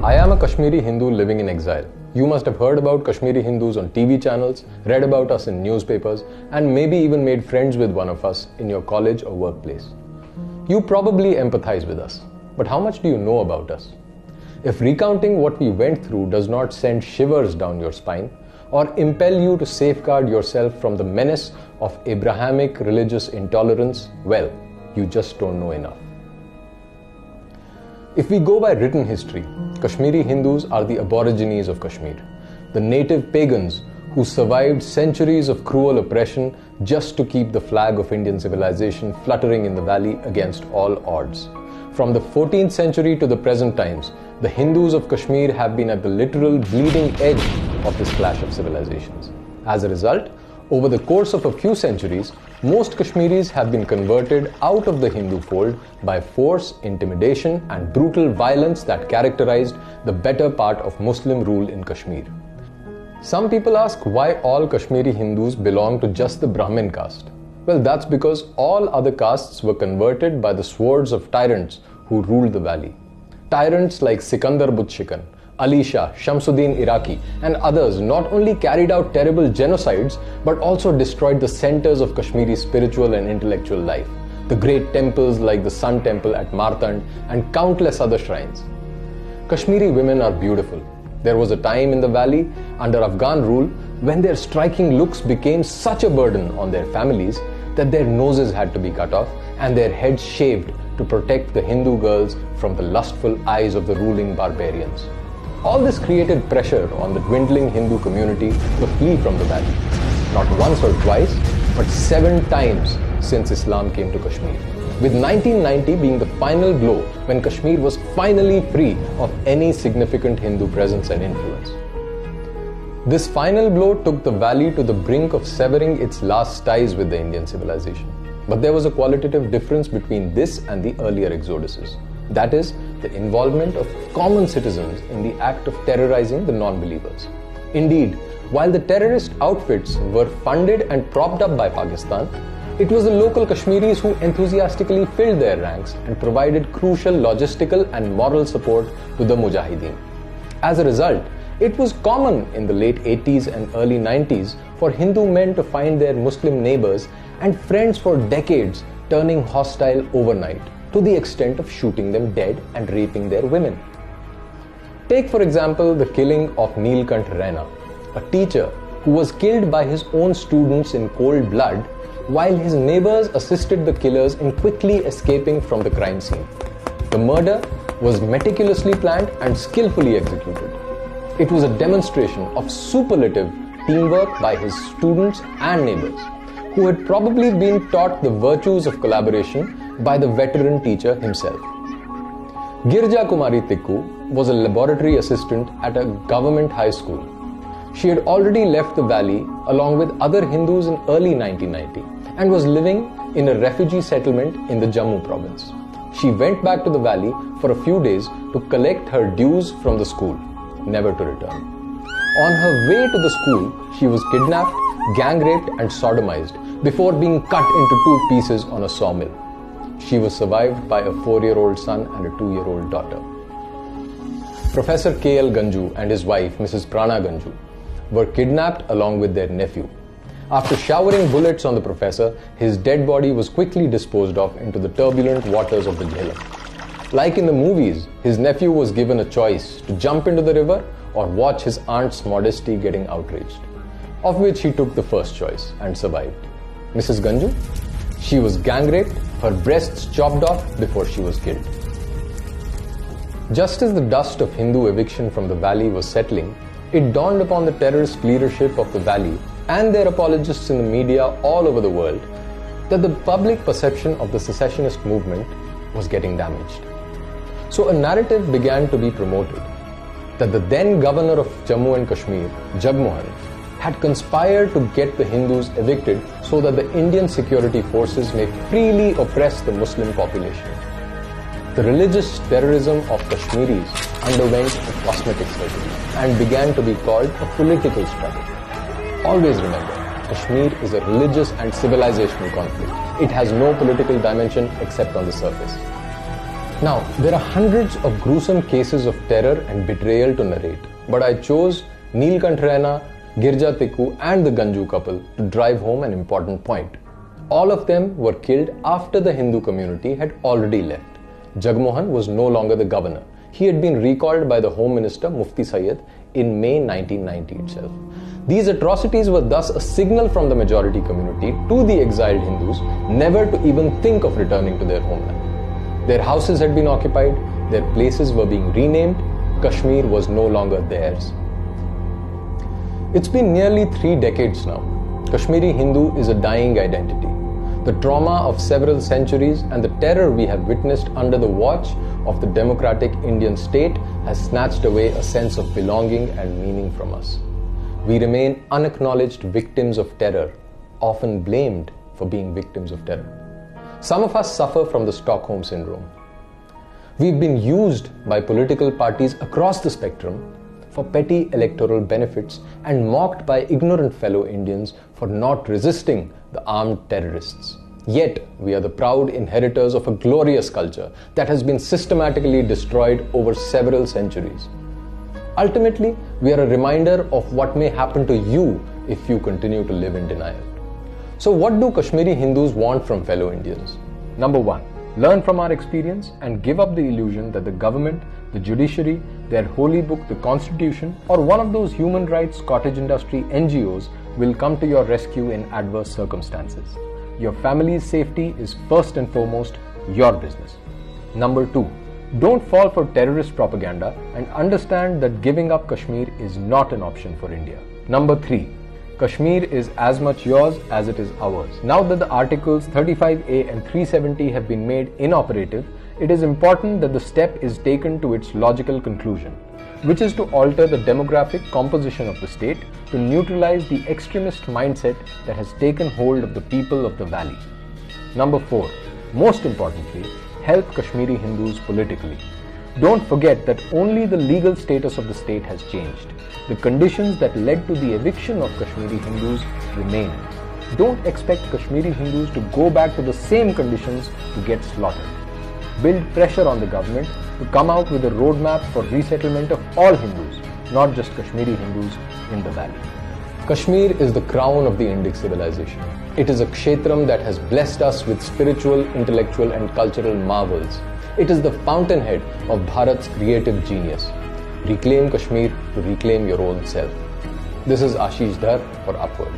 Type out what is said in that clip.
I am a Kashmiri Hindu living in exile. You must have heard about Kashmiri Hindus on TV channels, read about us in newspapers, and maybe even made friends with one of us in your college or workplace. You probably empathize with us, but how much do you know about us? If recounting what we went through does not send shivers down your spine, or impel you to safeguard yourself from the menace of Abrahamic religious intolerance, well, you just don't know enough. If we go by written history, Kashmiri Hindus are the aborigines of Kashmir, the native pagans who survived centuries of cruel oppression just to keep the flag of Indian civilization fluttering in the valley against all odds. From the 14th century to the present times, the Hindus of Kashmir have been at the literal bleeding edge of this clash of civilizations. As a result, over the course of a few centuries, most Kashmiris have been converted out of the Hindu fold by force, intimidation, and brutal violence that characterized the better part of Muslim rule in Kashmir. Some people ask why all Kashmiri Hindus belong to just the Brahmin caste. Well, that's because all other castes were converted by the swords of tyrants who ruled the valley. Tyrants like Sikandar Butshikan, Ali Shah, Shamsuddin Iraqi, and others not only carried out terrible genocides but also destroyed the centers of Kashmiri spiritual and intellectual life, the great temples like the Sun Temple at Martand and countless other shrines. Kashmiri women are beautiful. There was a time in the valley under Afghan rule when their striking looks became such a burden on their families that their noses had to be cut off and their heads shaved to protect the Hindu girls from the lustful eyes of the ruling barbarians. All this created pressure on the dwindling Hindu community to flee from the valley. Not once or twice, but 7 times since Islam came to Kashmir, with 1990 being the final blow when Kashmir was finally free of any significant Hindu presence and influence. This final blow took the valley to the brink of severing its last ties with the Indian civilization. But there was a qualitative difference between this and the earlier exoduses. That is, the involvement of common citizens in the act of terrorizing the non-believers. Indeed, while the terrorist outfits were funded and propped up by Pakistan, it was the local Kashmiris who enthusiastically filled their ranks and provided crucial logistical and moral support to the Mujahideen. As a result, it was common in the late 80s and early 90s for Hindu men to find their Muslim neighbors and friends for decades turning hostile overnight, to the extent of shooting them dead and raping their women. Take for example the killing of Neelkant Raina, a teacher who was killed by his own students in cold blood while his neighbors assisted the killers in quickly escaping from the crime scene. The murder was meticulously planned and skillfully executed. It was a demonstration of superlative teamwork by his students and neighbors, who had probably been taught the virtues of collaboration by the veteran teacher himself. Girja Kumari Tikku was a laboratory assistant at a government high school. She had already left the valley along with other Hindus in early 1990 and was living in a refugee settlement in the Jammu province. She went back to the valley for a few days to collect her dues from the school, never to return. On her way to the school, she was kidnapped, gang raped and sodomized before being cut into 2 pieces on a sawmill. She was survived by a 4-year-old son and a 2-year-old daughter. Professor K.L. Ganju and his wife, Mrs. Prana Ganju, were kidnapped along with their nephew. After showering bullets on the professor, his dead body was quickly disposed of into the turbulent waters of the Jhelum. Like in the movies, his nephew was given a choice to jump into the river or watch his aunt's modesty getting outraged, of which he took the first choice and survived. Mrs. Ganju? She was gang raped, her breasts chopped off before she was killed. Just as the dust of Hindu eviction from the valley was settling, it dawned upon the terrorist leadership of the valley and their apologists in the media all over the world that the public perception of the secessionist movement was getting damaged. So a narrative began to be promoted that the then governor of Jammu and Kashmir, Jagmohan, had conspired to get the Hindus evicted so that the Indian security forces may freely oppress the Muslim population. The religious terrorism of Kashmiris underwent a cosmetic surgery and began to be called a political struggle. Always remember, Kashmir is a religious and civilizational conflict. It has no political dimension except on the surface. Now, there are hundreds of gruesome cases of terror and betrayal to narrate, but I chose Neelkanth Raina, Girja Tikku and the Ganju couple to drive home an important point. All of them were killed after the Hindu community had already left. Jagmohan was no longer the governor. He had been recalled by the Home Minister Mufti Sayyid in May 1990 itself. These atrocities were thus a signal from the majority community to the exiled Hindus never to even think of returning to their homeland. Their houses had been occupied, their places were being renamed, Kashmir was no longer theirs. It's been nearly 3 decades now. Kashmiri Hindu is a dying identity. The trauma of several centuries and the terror we have witnessed under the watch of the democratic Indian state has snatched away a sense of belonging and meaning from us. We remain unacknowledged victims of terror, often blamed for being victims of terror. Some of us suffer from the Stockholm Syndrome. We've been used by political parties across the spectrum for petty electoral benefits and mocked by ignorant fellow Indians for not resisting the armed terrorists. Yet, we are the proud inheritors of a glorious culture that has been systematically destroyed over several centuries. Ultimately, we are a reminder of what may happen to you if you continue to live in denial. So what do Kashmiri Hindus want from fellow Indians? Number 1, learn from our experience and give up the illusion that the government, the judiciary, their holy book, the constitution, or one of those human rights cottage industry NGOs will come to your rescue in adverse circumstances. Your family's safety is first and foremost your business. Number 2, don't fall for terrorist propaganda and understand that giving up Kashmir is not an option for India. Number 3, Kashmir is as much yours as it is ours. Now that the Articles 35A and 370 have been made inoperative, it is important that the step is taken to its logical conclusion, which is to alter the demographic composition of the state to neutralize the extremist mindset that has taken hold of the people of the valley. Number 4, most importantly, help Kashmiri Hindus politically. Don't forget that only the legal status of the state has changed. The conditions that led to the eviction of Kashmiri Hindus remain. Don't expect Kashmiri Hindus to go back to the same conditions to get slaughtered. Build pressure on the government to come out with a roadmap for resettlement of all Hindus, not just Kashmiri Hindus in the valley. Kashmir is the crown of the Indic civilization. It is a kshetram that has blessed us with spiritual, intellectual and cultural marvels. It is the fountainhead of Bharat's creative genius. Reclaim Kashmir to reclaim your own self. This is Ashish Dhar for Upward.